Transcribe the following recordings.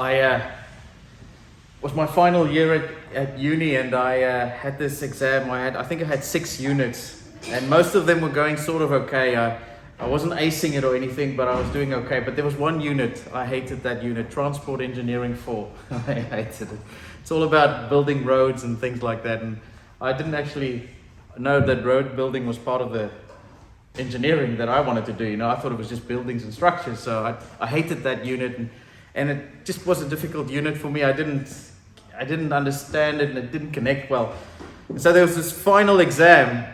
I was my final year at uni, and I had this exam. I think I had 6 units, and most of them were going sort of okay. I wasn't acing it or anything, but I was doing okay. But there was one unit, I hated that unit, Transport Engineering 4. I hated it. It's all about building roads and things like that, and I didn't actually know that road building was part of the engineering that I wanted to do. I thought it was just buildings and structures, so I hated that unit, and it just was a difficult unit for me. I didn't understand it, and it didn't connect well. And so there was this final exam,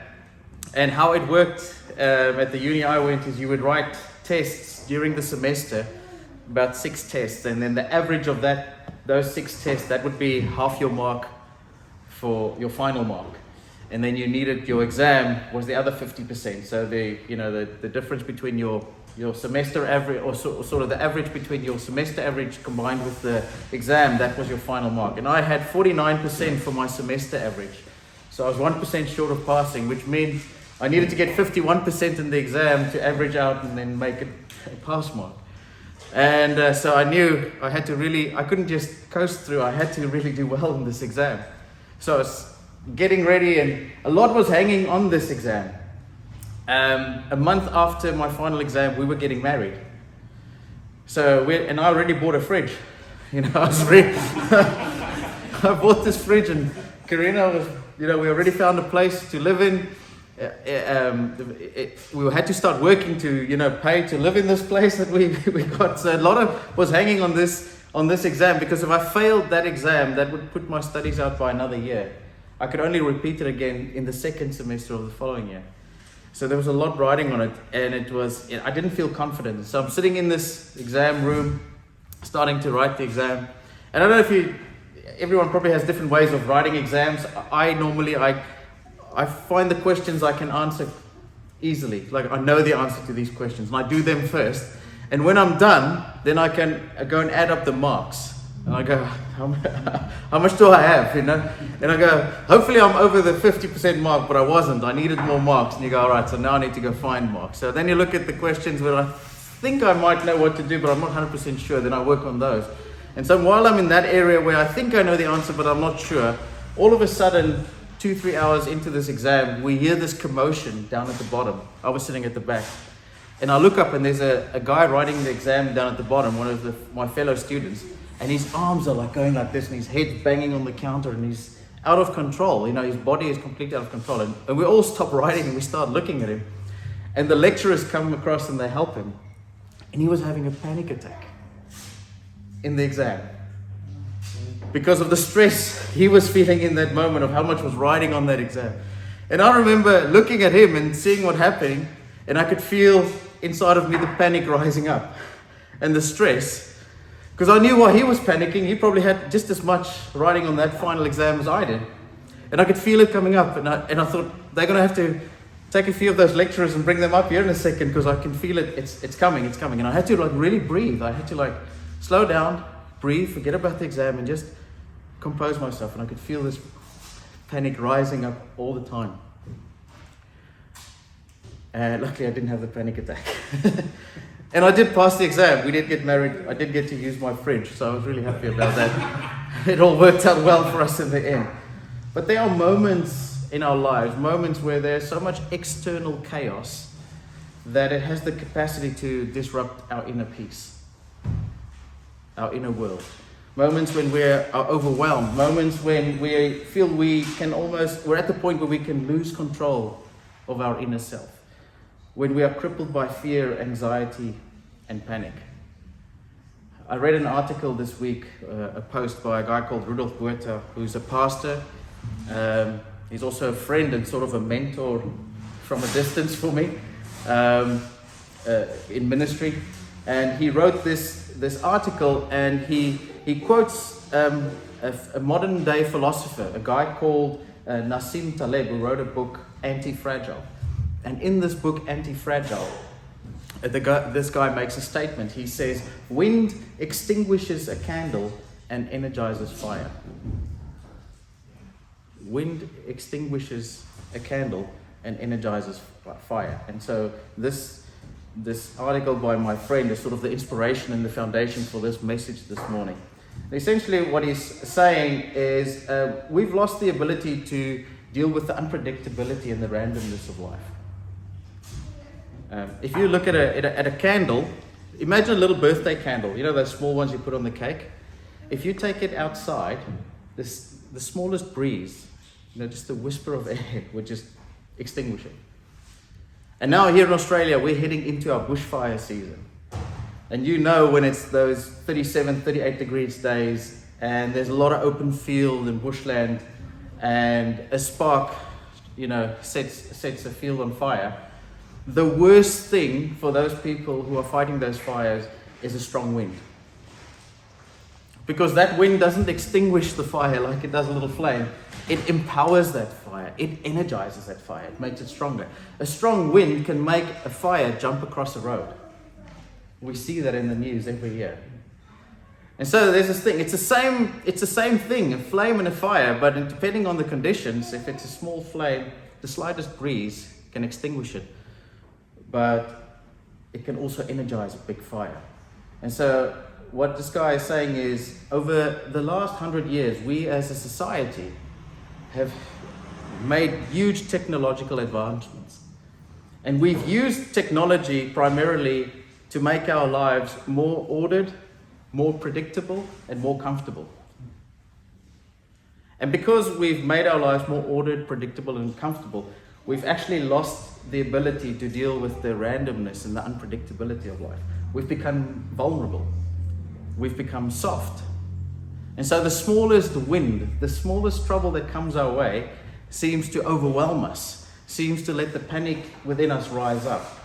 and how it worked at the uni I went is you would write tests during the semester, about 6 tests, and then the average of those 6 tests, that would be half your mark for your final mark. And then you needed, your exam was the other 50%. So the difference between your semester average, or sort of the average between your semester average combined with the exam, that was your final mark. And I had 49% for my semester average. So I was 1% short of passing, which means I needed to get 51% in the exam to average out and then make it a pass mark. And so I knew I couldn't just coast through, I had to really do well in this exam. So I was getting ready, and a lot was hanging on this exam. A month after my final exam, we were getting married. And I already bought a fridge. I bought this fridge, and Karina was, we already found a place to live in. We had to start working to, pay to live in this place that we got. So a lot of was hanging on this exam, because if I failed that exam, that would put my studies out by another year. I could only repeat it again in the second semester of the following year. So there was a lot riding on it, and I didn't feel confident. So I'm sitting in this exam room, starting to write the exam. And I don't know if everyone probably has different ways of writing exams. I find the questions I can answer easily. Like, I know the answer to these questions, and I do them first. And when I'm done, then I can go and add up the marks. And I go, how much do I have, And I go, hopefully I'm over the 50% mark, but I wasn't. I needed more marks. And you go, all right, so now I need to go find marks. So then you look at the questions where I think I might know what to do, but I'm not 100% sure. Then I work on those. And so while I'm in that area where I think I know the answer, but I'm not sure, all of a sudden, 2-3 hours into this exam, we hear this commotion down at the bottom. I was sitting at the back. And I look up, and there's a guy writing the exam down at the bottom, one of my fellow students. And his arms are like going like this, and his head's banging on the counter, and he's out of control. His body is completely out of control. And we all stop writing, and we start looking at him. And the lecturers come across, and they help him. And he was having a panic attack in the exam, because of the stress he was feeling in that moment of how much was riding on that exam. And I remember looking at him and seeing what happened, and I could feel inside of me the panic rising up and the stress. Because I knew why he was panicking. He probably had just as much riding on that final exam as I did. And I could feel it coming up. And I thought, they're going to have to take a few of those lecturers and bring them up here in a second, because I can feel it. It's coming. And I had to really breathe. I had to slow down, breathe, forget about the exam, and just compose myself. And I could feel this panic rising up all the time. And luckily I didn't have the panic attack. And I did pass the exam. We did get married. I did get to use my fridge, so I was really happy about that. It all worked out well for us in the end. But there are moments in our lives, moments where there's so much external chaos that it has the capacity to disrupt our inner peace, our inner world. Moments when we're overwhelmed, moments when we feel we're at the point where we can lose control of our inner self. When we are crippled by fear, anxiety, and panic. I read an article this week, a post by a guy called Rudolf Buerta, who's a pastor. He's also a friend and sort of a mentor from a distance for me in ministry. And he wrote this article, and he quotes a modern day philosopher, a guy called Nassim Taleb, who wrote a book, Anti-Fragile. And in this book, Anti-Fragile, this guy makes a statement. He says, wind extinguishes a candle and energizes fire. Wind extinguishes a candle and energizes fire. And so this article by my friend is sort of the inspiration and the foundation for this message this morning. Essentially what he's saying is we've lost the ability to deal with the unpredictability and the randomness of life. If you look at a candle, imagine a little birthday candle, you know those small ones you put on the cake? If you take it outside, the smallest breeze, just the whisper of air would just extinguish it. And now here in Australia, we're heading into our bushfire season. And when it's those 37, 38 degrees days, and there's a lot of open field and bushland, and a spark, sets a field on fire. The worst thing for those people who are fighting those fires is a strong wind. Because that wind doesn't extinguish the fire like it does a little flame. It empowers that fire. It energizes that fire. It makes it stronger. A strong wind can make a fire jump across a road. We see that in the news every year. And so there's this thing. It's the same thing, a flame and a fire, but depending on the conditions, if it's a small flame, the slightest breeze can extinguish it. But it can also energize a big fire. And so what this guy is saying is, over the last 100 years, we as a society have made huge technological advancements. And we've used technology primarily to make our lives more ordered, more predictable, and more comfortable. And because we've made our lives more ordered, predictable, and comfortable, we've actually lost the ability to deal with the randomness and the unpredictability of life. We've become vulnerable. We've become soft. And so the smallest wind, the smallest trouble that comes our way seems to overwhelm us, seems to let the panic within us rise up.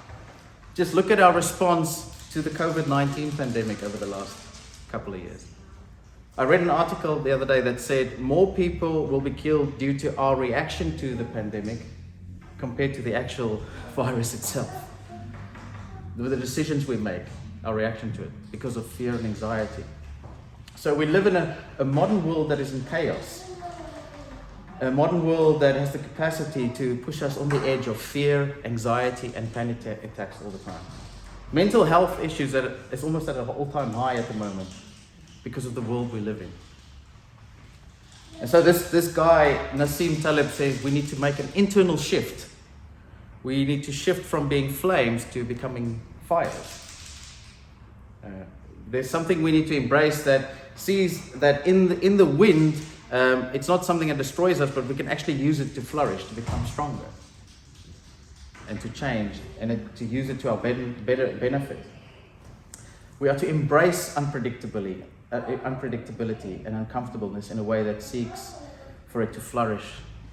Just look at our response to the COVID-19 pandemic over the last couple of years. I read an article the other day that said more people will be killed due to our reaction to the pandemic compared to the actual virus itself. The decisions we make, our reaction to it, because of fear and anxiety. So we live in a modern world that is in chaos. A modern world that has the capacity to push us on the edge of fear, anxiety, and panic attacks all the time. Mental health issues is almost at an all-time high at the moment because of the world we live in. And so this guy, Nassim Taleb, says we need to make an internal shift. We need to shift from being flames to becoming fires. There's something we need to embrace that sees that in the wind, it's not something that destroys us, but we can actually use it to flourish, to become stronger, and to change, and to use it to our better benefit. We are to embrace unpredictability and uncomfortableness in a way that seeks for it to flourish,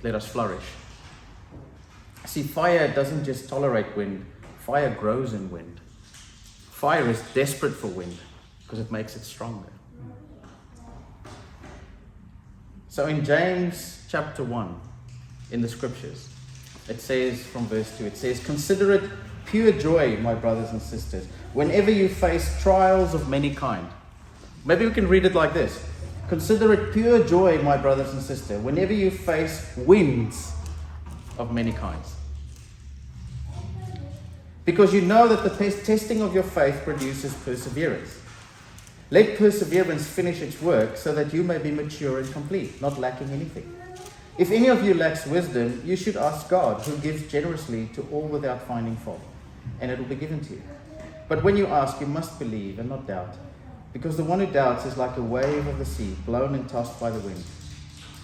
let us flourish. See, fire doesn't just tolerate wind, fire grows in wind. Fire is desperate for wind because it makes it stronger. So in James chapter 1, in the scriptures, it says from verse 2, it says, "Consider it pure joy, my brothers and sisters, whenever you face trials of many kind." Maybe we can read it like this. "Consider it pure joy, my brothers and sisters, whenever you face winds of many kinds. Because you know that the testing of your faith produces perseverance. Let perseverance finish its work so that you may be mature and complete, not lacking anything. If any of you lacks wisdom, you should ask God, who gives generously to all without finding fault, and it will be given to you. But when you ask, you must believe and not doubt, because the one who doubts is like a wave of the sea, blown and tossed by the wind.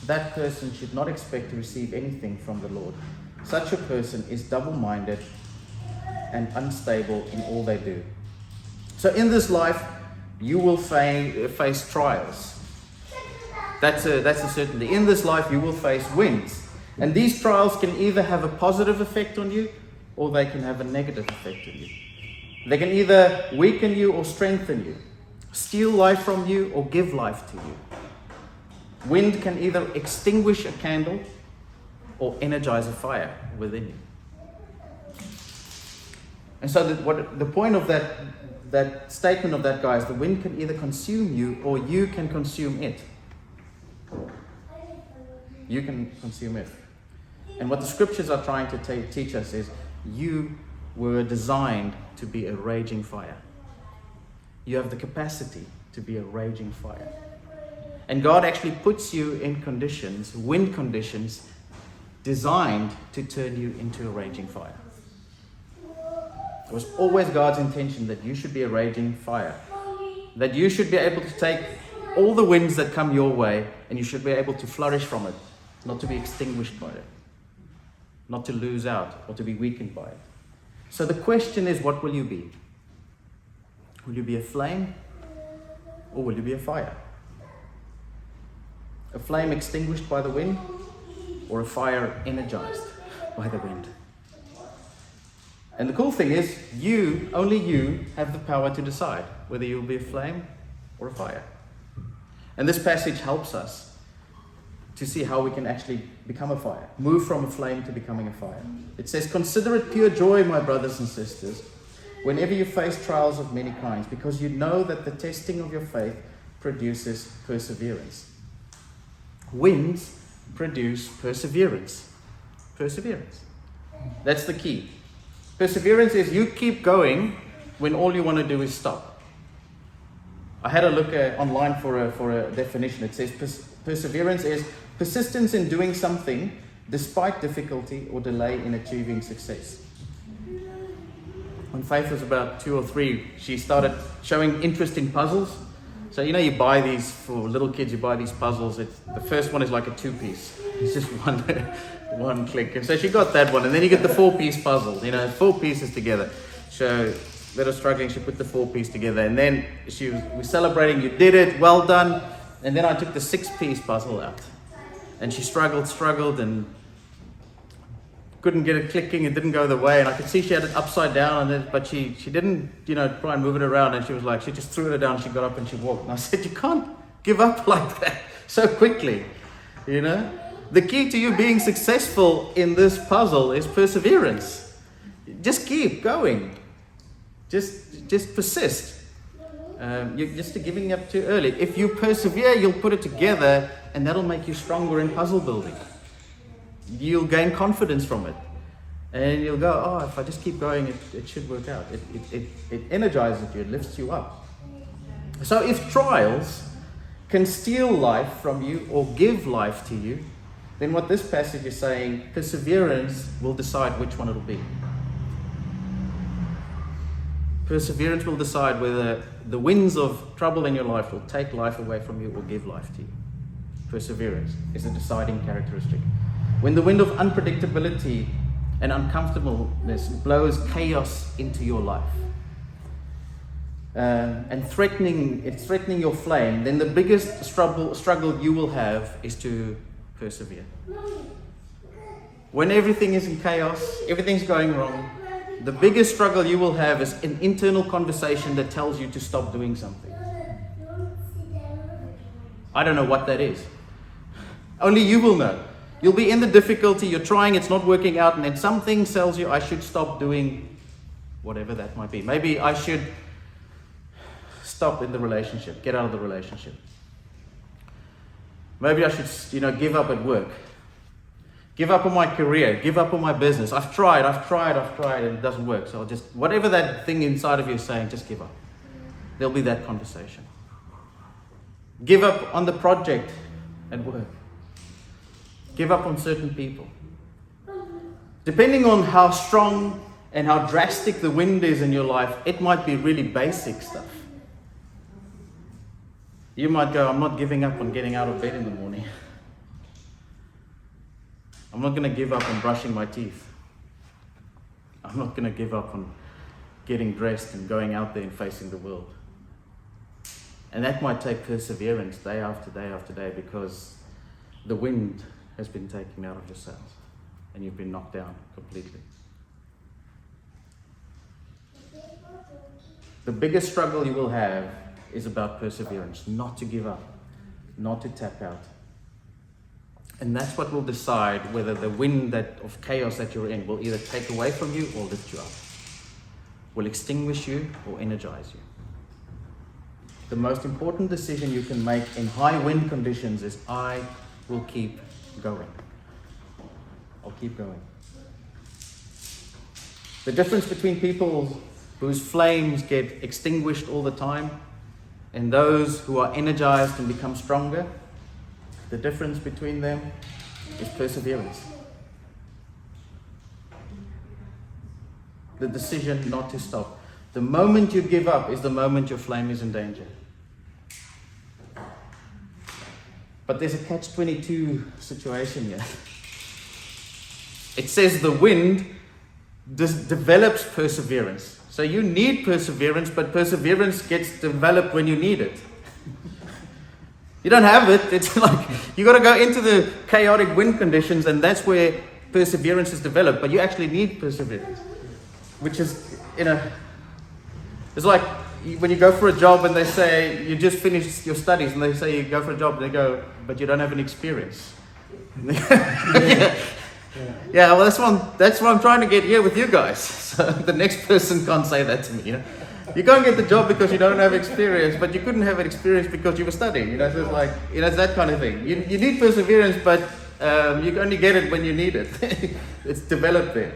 That person should not expect to receive anything from the Lord. Such a person is double-minded and unstable in all they do." So in this life, you will face trials. That's a certainty. In this life, you will face winds. And these trials can either have a positive effect on you, or they can have a negative effect on you. They can either weaken you or strengthen you, steal life from you or give life to you. Wind can either extinguish a candle or energize a fire within you. And so the point of that statement of that guy is the wind can either consume you or you can consume it. You can consume it. And what the scriptures are trying to teach us is you were designed to be a raging fire. You have the capacity to be a raging fire. And God actually puts you in conditions, wind conditions, designed to turn you into a raging fire. It was always God's intention that you should be a raging fire. That you should be able to take all the winds that come your way and you should be able to flourish from it, not to be extinguished by it, not to lose out or to be weakened by it. So the question is, what will you be? Will you be a flame or will you be a fire? A flame extinguished by the wind or a fire energized by the wind? And the cool thing is, only you have the power to decide whether you'll be a flame or a fire. And this passage helps us to see how we can actually become a fire, move from a flame to becoming a fire. It says, "Consider it pure joy, my brothers and sisters, whenever you face trials of many kinds, because you know that the testing of your faith produces perseverance." Winds produce perseverance. Perseverance. That's the key. Perseverance is you keep going when all you want to do is stop. I had a look online for a definition. It says perseverance is persistence in doing something despite difficulty or delay in achieving success. When Faith was about 2 or 3, she started showing interest in puzzles. So you buy these for little kids. You buy these puzzles. The first one is like a 2-piece. It's just one click. And so she got that one, and then you get the 4-piece puzzle. 4 pieces together. So little struggling, she put the 4-piece together, and then we're celebrating. You did it, well done. And then I took the 6-piece puzzle out, and she struggled, and couldn't get it clicking. It didn't go the way, and I could see she had it upside down, but she didn't, try and move it around. And she just threw it down. She got up and she walked. And I said, you can't give up like that so quickly. The key to you being successful in this puzzle is perseverance. Just keep going. Just persist. You're just giving up too early. If you persevere, you'll put it together, and that'll make you stronger in puzzle building. You'll gain confidence from it, and you'll go, if I just keep going, it should work out. It energizes you, it lifts you up. So if trials can steal life from you or give life to you, then what this passage is saying, perseverance will decide which one it'll be. Perseverance will decide whether the winds of trouble in your life will take life away from you or give life to you. Perseverance is a deciding characteristic. When the wind of unpredictability and uncomfortableness blows chaos into your life, and it's threatening your flame, then the biggest struggle you will have is to persevere. When everything is in chaos, everything's going wrong, the biggest struggle you will have is an internal conversation that tells you to stop doing something. I don't know what that is. Only you will know. You'll be in the difficulty, you're trying, it's not working out, and then something tells you I should stop doing whatever that might be. Maybe I should stop in the relationship, get out of the relationship. Maybe I should, give up at work. Give up on my career, give up on my business. I've tried, and it doesn't work. So whatever that thing inside of you is saying, just give up. There'll be that conversation. Give up on the project at work. Give up on certain people. Depending on how strong and how drastic the wind is in your life, it might be really basic stuff. You might go, I'm not giving up on getting out of bed in the morning. I'm not going to give up on brushing my teeth. I'm not going to give up on getting dressed and going out there and facing the world. And that might take perseverance day after day after day, because the wind has been taken out of your sails and you've been knocked down completely. The biggest struggle you will have is about perseverance, not to give up, not to tap out. And that's what will decide whether the wind of chaos that you're in will either take away from you or lift you up, will extinguish you or energize you. The most important decision you can make in high wind conditions is, I will keep going. I'll keep going. The difference between people whose flames get extinguished all the time and those who are energized and become stronger, the difference between them is perseverance. The decision not to stop. The moment you give up is the moment your flame is in danger. But there's a catch-22 situation here. It says the wind develops perseverance. So you need perseverance, but perseverance gets developed when you need it. You don't have it. It's like you got to go into the chaotic wind conditions, and that's where perseverance is developed. But you actually need perseverance, which is it's like when you go for a job and they say you just finished your studies, and they say you go for a job, and they go, but you don't have any experience. Yeah, well, that's what I'm trying to get here with you guys. So the next person can't say that to me. You can't get the job because you don't have experience, but you couldn't have an experience because you were studying. So it's like, it's that kind of thing. You need perseverance, but you can only get it when you need it. It's developed there.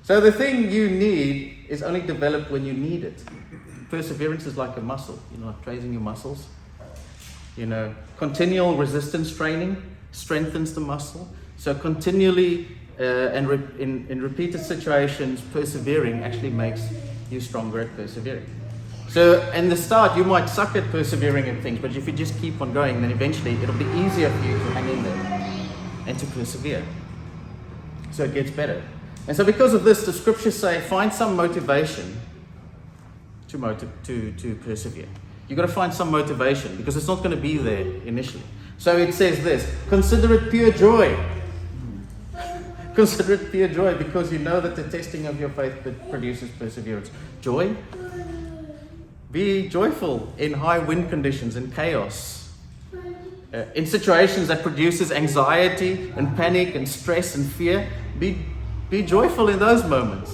So the thing you need is only developed when you need it. Perseverance is like a muscle, like training your muscles. Continual resistance training strengthens the muscle. So continually and in repeated situations, persevering actually makes you stronger at persevering. So in the start, you might suck at persevering at things, but if you just keep on going, then eventually it'll be easier for you to hang in there and to persevere. So it gets better. And so because of this, the scriptures say, find some motivation to persevere. You've got to find some motivation because it's not going to be there initially. So it says this, consider it pure joy. Consider it pure joy because you know that the testing of your faith produces perseverance. Joy? Be joyful in high wind conditions and chaos. In situations that produces anxiety and panic and stress and fear, be joyful in those moments.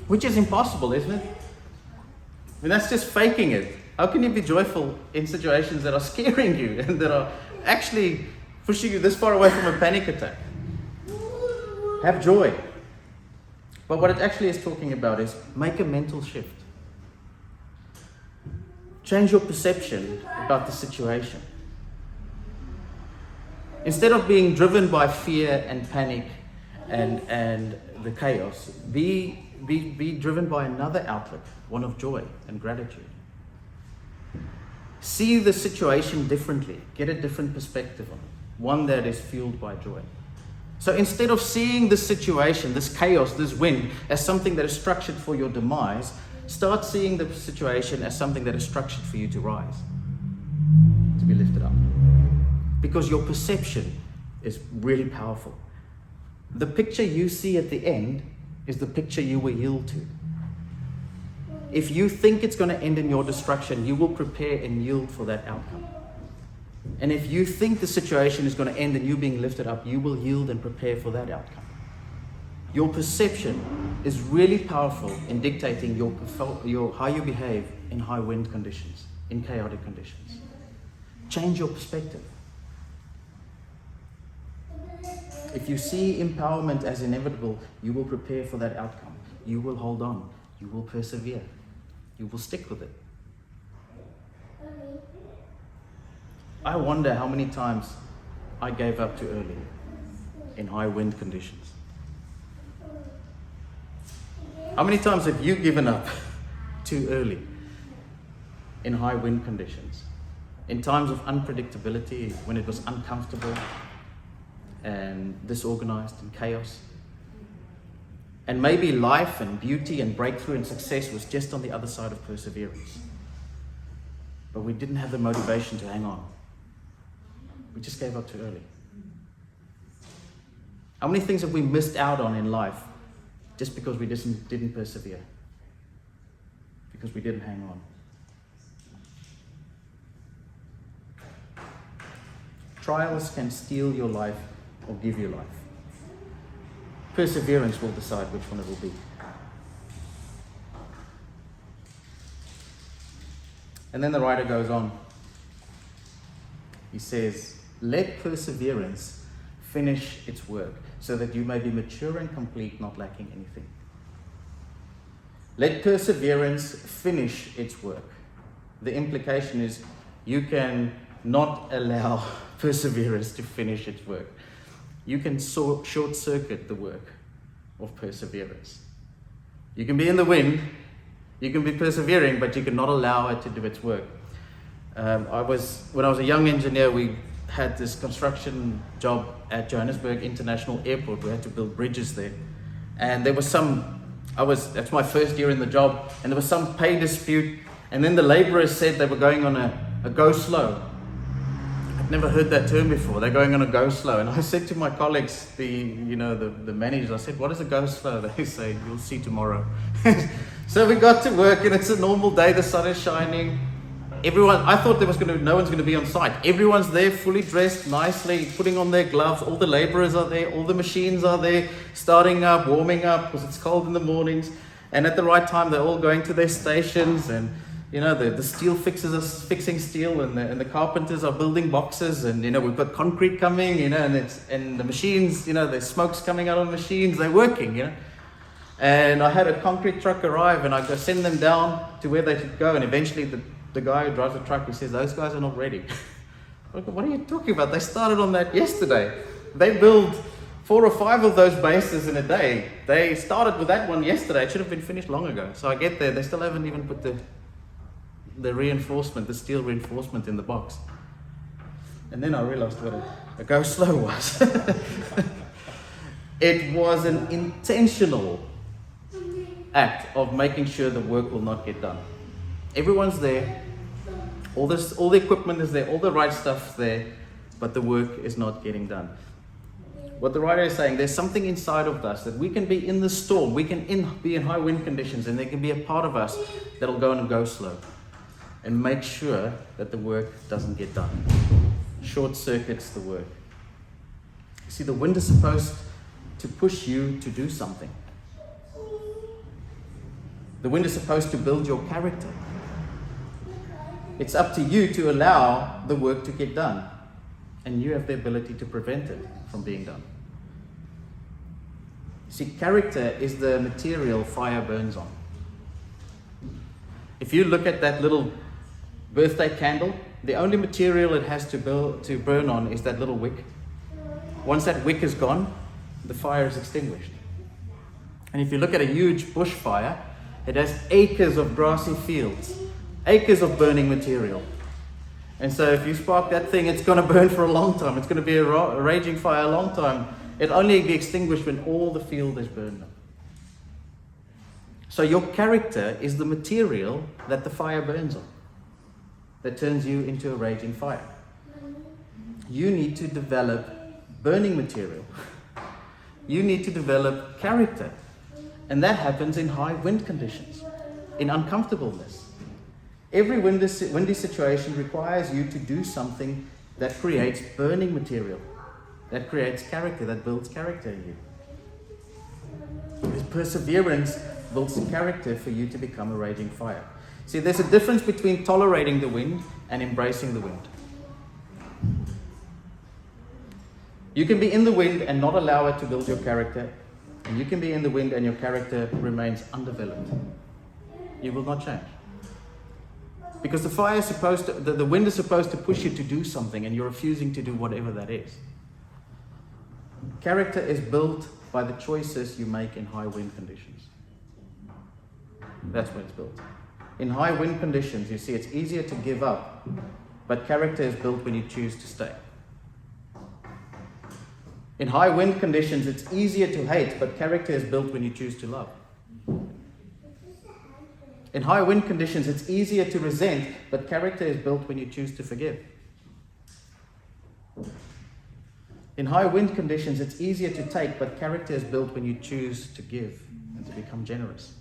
Which is impossible, isn't it? I mean, that's just faking it. How can you be joyful in situations that are scaring you and that are actually pushing you this far away from a panic attack? Have joy. But what it actually is talking about is make a mental shift. Change your perception about the situation. Instead of being driven by fear and panic and the chaos, be driven by another outlet, one of joy and gratitude. See the situation differently. Get a different perspective on it. One that is fueled by joy. So instead of seeing this situation, this chaos, this wind, as something that is structured for your demise, start seeing the situation as something that is structured for you to rise, to be lifted up. Because your perception is really powerful. The picture you see at the end is the picture you will yield to. If you think it's going to end in your destruction, you will prepare and yield for that outcome. And if you think the situation is going to end in you being lifted up, you will yield and prepare for that outcome. Your perception is really powerful in dictating how you behave in high wind conditions, in chaotic conditions. Change your perspective. If you see empowerment as inevitable, you will prepare for that outcome. You will hold on. You will persevere. You will stick with it. I wonder how many times I gave up too early in high wind conditions. How many times have you given up too early in high wind conditions? In times of unpredictability, when it was uncomfortable and disorganized and chaos. And maybe life and beauty and breakthrough and success was just on the other side of perseverance. But we didn't have the motivation to hang on. We just gave up too early. How many things have we missed out on in life just because we didn't persevere? Because we didn't hang on. Trials can steal your life or give you life. Perseverance will decide which one it will be. And then the writer goes on. He says, let perseverance finish its work, so that you may be mature and complete, not lacking anything. Let perseverance finish its work. the implication is you can not allow perseverance to finish its work. You can short-circuit the work of perseverance. You can be in the wind, you can be persevering, but you cannot allow it to do its work. When I was a young engineer, we had this construction job at Johannesburg International Airport. We had to build bridges there. And there was that's my first year in the job, and there was some pay dispute, and then the laborers said they were going on a go slow. I'd never heard that term before. They're going on a go slow. And I said to my colleagues, the managers, I said, what is a go slow? They say, you'll see tomorrow. So we got to work, and it's a normal day, the sun is shining. I thought no one's going to be on site. Everyone's there, fully dressed, nicely, putting on their gloves. All the laborers are there, all the machines are there, starting up, warming up, because it's cold in the mornings. And at the right time, they're all going to their stations, and the steel fixers are fixing steel, and the carpenters are building boxes, and we've got concrete coming, and the machines, there's smokes coming out of the machines, they're working, And I had a concrete truck arrive, and I go send them down to where they should go, and eventually the guy who drives the truck, he says, those guys are not ready. What are you talking about? They started on that yesterday. They build 4 or 5 of those bases in a day. They started with that one yesterday. It should have been finished long ago. So I get there, they still haven't even put the reinforcement, the steel reinforcement in the box. And then I realized what a go slow was. It was an intentional act of making sure the work will not get done. Everyone's there, all the equipment is there, all the right stuff's there, but the work is not getting done. What the writer is saying, there's something inside of us that we can be in the storm, we can be in high wind conditions, and there can be a part of us that'll go and go slow and make sure that the work doesn't get done. Short circuits the work. You see, the wind is supposed to push you to do something. The wind is supposed to build your character. It's up to you to allow the work to get done, and you have the ability to prevent it from being done. See, character is the material fire burns on. If you look at that little birthday candle, the only material it has to burn on is that little wick. Once that wick is gone, the fire is extinguished. And if you look at a huge bushfire, it has acres of grassy fields, acres of burning material. And so if you spark that thing, it's going to burn for a long time. It's going to be a raging fire a long time. It'll only be extinguished when all the field is burned up. So your character is the material that the fire burns on, that turns you into a raging fire. You need to develop burning material. You need to develop character. And that happens in high wind conditions, in uncomfortableness. Every windy situation requires you to do something that creates burning material, that creates character, that builds character in you. This perseverance builds character for you to become a raging fire. See, there's a difference between tolerating the wind and embracing the wind. You can be in the wind and not allow it to build your character, and you can be in the wind and your character remains undeveloped. You will not change. Because the wind is supposed to push you to do something, and you're refusing to do whatever that is. Character is built by the choices you make in high wind conditions. That's when it's built. In high wind conditions, you see, it's easier to give up, but character is built when you choose to stay. In high wind conditions, it's easier to hate, but character is built when you choose to love. In high wind conditions, it's easier to resent, but character is built when you choose to forgive. In high wind conditions, it's easier to take, but character is built when you choose to give and to become generous.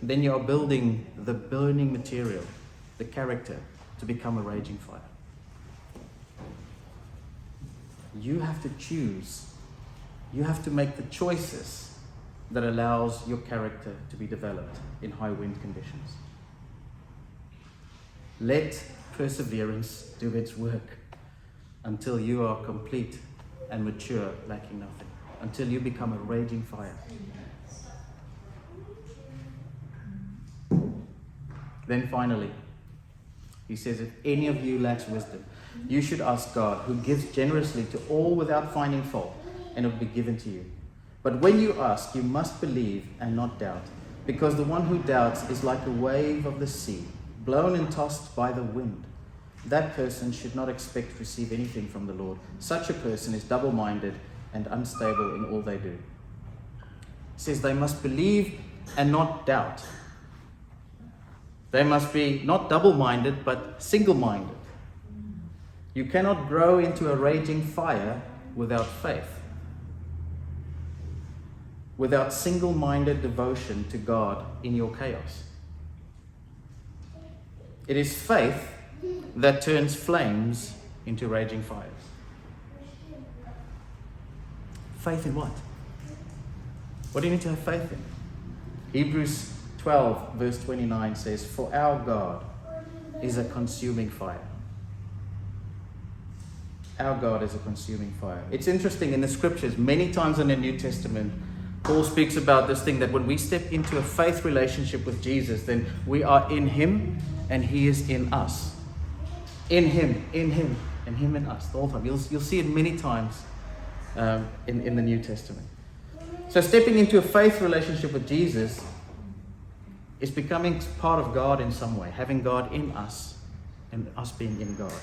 Then you are building the burning material, the character, to become a raging fire. You have to choose. You have to make the choices that allows your character to be developed in high wind conditions. Let perseverance do its work until you are complete and mature, lacking nothing, until you become a raging fire. Then finally, he says, if any of you lacks wisdom, you should ask God, who gives generously to all without finding fault, and it will be given to you. But when you ask, you must believe and not doubt, because the one who doubts is like a wave of the sea, blown and tossed by the wind. That person should not expect to receive anything from the Lord. Such a person is double-minded and unstable in all they do. It says they must believe and not doubt. They must be not double-minded, but single-minded. You cannot grow into a raging fire without faith, without single-minded devotion to God in your chaos. It is faith that turns flames into raging fires. Faith in what? What do you need to have faith in? Hebrews 12 verse 29 says, for our God is a consuming fire. Our God is a consuming fire. It's interesting in the scriptures, many times in the New Testament, Paul speaks about this thing that when we step into a faith relationship with Jesus, then we are in Him and He is in us. In Him, and Him in us the whole time. You'll see it many times in the New Testament. So stepping into a faith relationship with Jesus is becoming part of God in some way, having God in us and us being in God.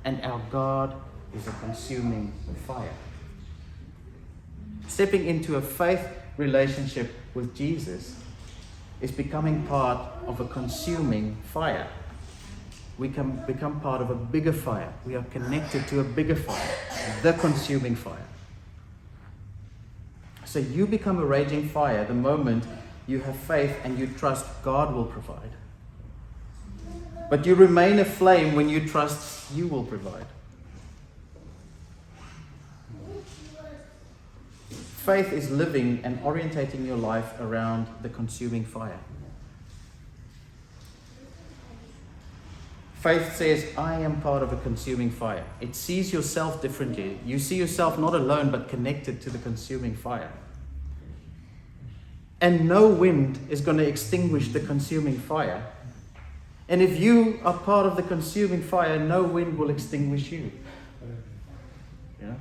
And our God is a consuming fire. Stepping into a faith relationship with Jesus is becoming part of a consuming fire. We can become part of a bigger fire. We are connected to a bigger fire, the consuming fire. So you become a raging fire the moment you have faith and you trust God will provide. But you remain a flame when you trust you will provide. Faith is living and orientating your life around the consuming fire. Faith says, I am part of a consuming fire. It sees yourself differently. You see yourself not alone, but connected to the consuming fire. And no wind is going to extinguish the consuming fire. And if you are part of the consuming fire, no wind will extinguish you. Yeah?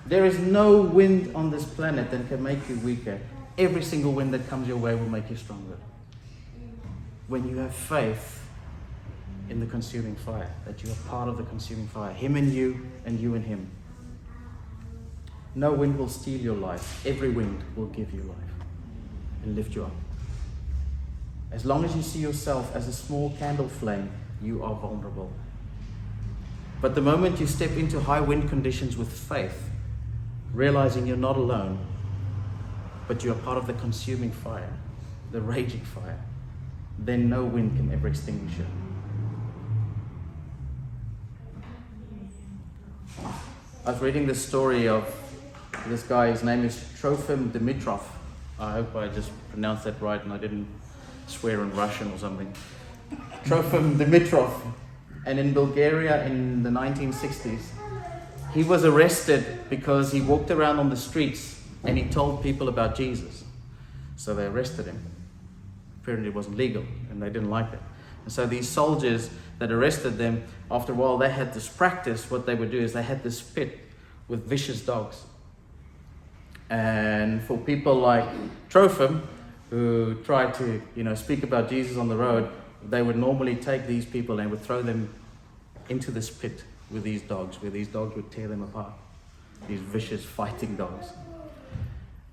There is no wind on this planet that can make you weaker. Every single wind that comes your way will make you stronger. When you have faith in the consuming fire, that you are part of the consuming fire, Him and you in Him. No wind will steal your life. Every wind will give you life and lift you up. As long as you see yourself as a small candle flame, you are vulnerable. But the moment you step into high wind conditions with faith, realizing you're not alone, but you are part of the consuming fire, the raging fire, then no wind can ever extinguish it. I was reading the story of this guy. His name is Trofim Dimitrov. I hope I just pronounced that right and I didn't swear in Russian or something. Trofim Dimitrov. And in Bulgaria in the 1960s, he was arrested because he walked around on the streets and he told people about Jesus. So they arrested him. Apparently it wasn't legal and they didn't like it. And so these soldiers that arrested them, after a while they had this practice. What they would do is they had this pit with vicious dogs. And for people like Trofim, who tried to speak about Jesus on the road, they would normally take these people and would throw them into this pit with these dogs, where these dogs would tear them apart. These vicious fighting dogs.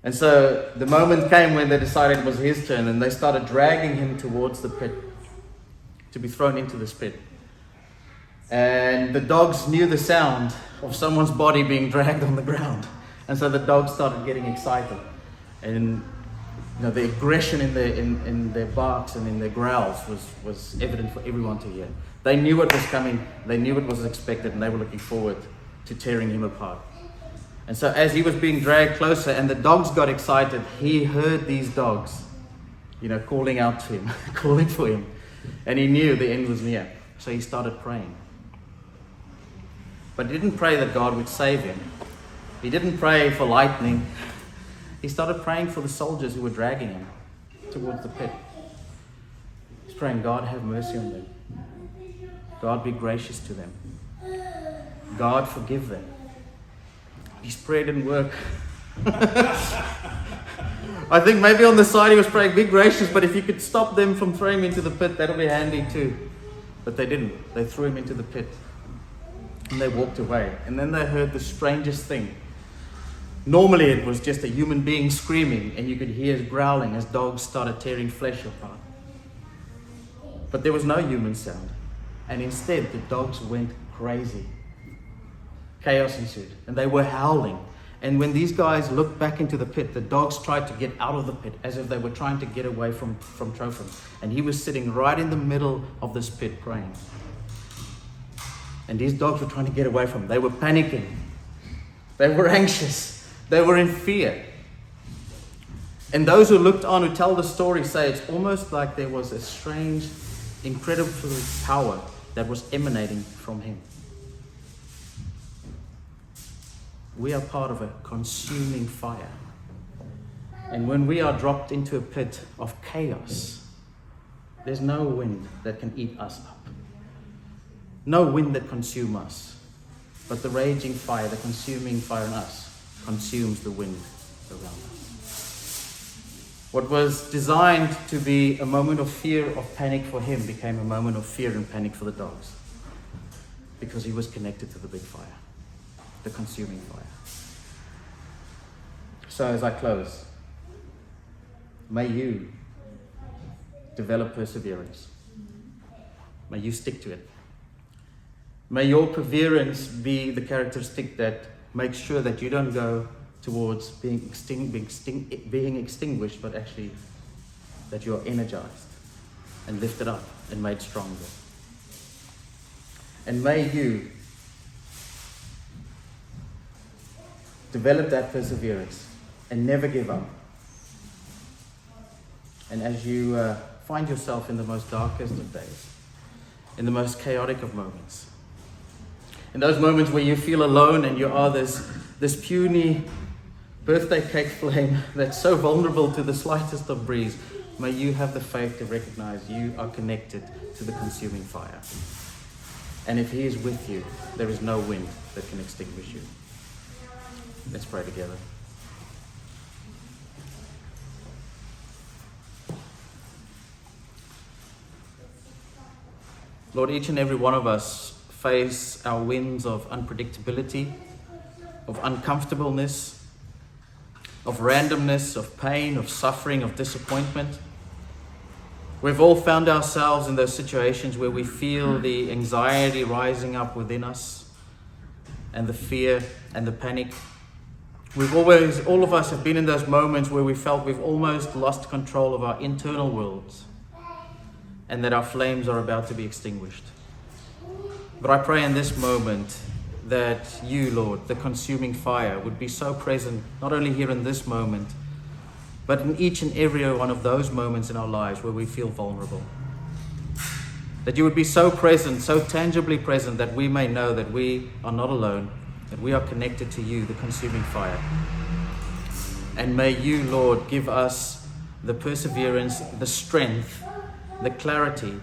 And so the moment came when they decided it was his turn, and they started dragging him towards the pit to be thrown into this pit. And the dogs knew the sound of someone's body being dragged on the ground. And so the dogs started getting excited. And the aggression in their barks and in their growls was evident for everyone to hear. They knew what was coming, they knew what was expected, and they were looking forward to tearing him apart. And so as he was being dragged closer and the dogs got excited, he heard these dogs, calling out to him, calling for him. And he knew the end was near. So he started praying. But he didn't pray that God would save him. He didn't pray for lightning. He started praying for the soldiers who were dragging him towards the pit. praying, God, have mercy on them. God, be gracious to them. God, forgive them. His prayer didn't work. I think maybe on the side he was praying, be gracious, but if you could stop them from throwing him into the pit, that'll be handy too. But they didn't. They threw him into the pit. And they walked away. And then they heard the strangest thing. Normally it was just a human being screaming, and you could hear growling as dogs started tearing flesh apart. But there was no human sound. And instead the dogs went crazy. Chaos ensued. And they were howling. And when these guys looked back into the pit, the dogs tried to get out of the pit as if they were trying to get away from Trophim. And he was sitting right in the middle of this pit praying. And these dogs were trying to get away from him. They were panicking. They were anxious. They were in fear. And those who looked on, who tell the story, say it's almost like there was a strange, incredible power that was emanating from him. We are part of a consuming fire. And when we are dropped into a pit of chaos, there's no wind that can eat us up. No wind that consumes us. But the raging fire, the consuming fire in us, consumes the wind around us. What was designed to be a moment of fear, of panic for him, became a moment of fear and panic for the dogs. Because he was connected to the big fire. The consuming fire. So as I close, may you develop perseverance. May you stick to it. May your perseverance be the characteristic that makes sure that you don't go towards being extinguished, but actually that you are energized and lifted up and made stronger. And may you develop that perseverance and never give up. And as you find yourself in the most darkest of days, in the most chaotic of moments, in those moments where you feel alone and you are this puny birthday cake flame that's so vulnerable to the slightest of breeze, may you have the faith to recognize you are connected to the consuming fire. And if he is with you, there is no wind that can extinguish you. Let's pray together. Lord, each and every one of us face our winds of unpredictability, of uncomfortableness, of randomness, of pain, of suffering, of disappointment. We've all found ourselves in those situations where we feel the anxiety rising up within us and the fear and the panic. All of us have been in those moments where we felt we've almost lost control of our internal worlds and that our flames are about to be extinguished. But I pray in this moment that you, Lord, the consuming fire, would be so present, not only here in this moment, but in each and every one of those moments in our lives where we feel vulnerable. That you would be so present, so tangibly present, that we may know that we are not alone, that we are connected to you, the consuming fire. And may you, Lord, give us the perseverance, the strength, the clarity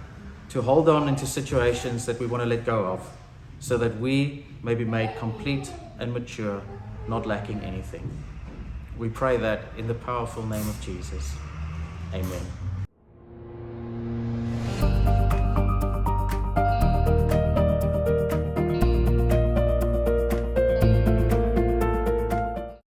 to hold on into situations that we want to let go of, so that we may be made complete and mature, not lacking anything. We pray that in the powerful name of Jesus. Amen.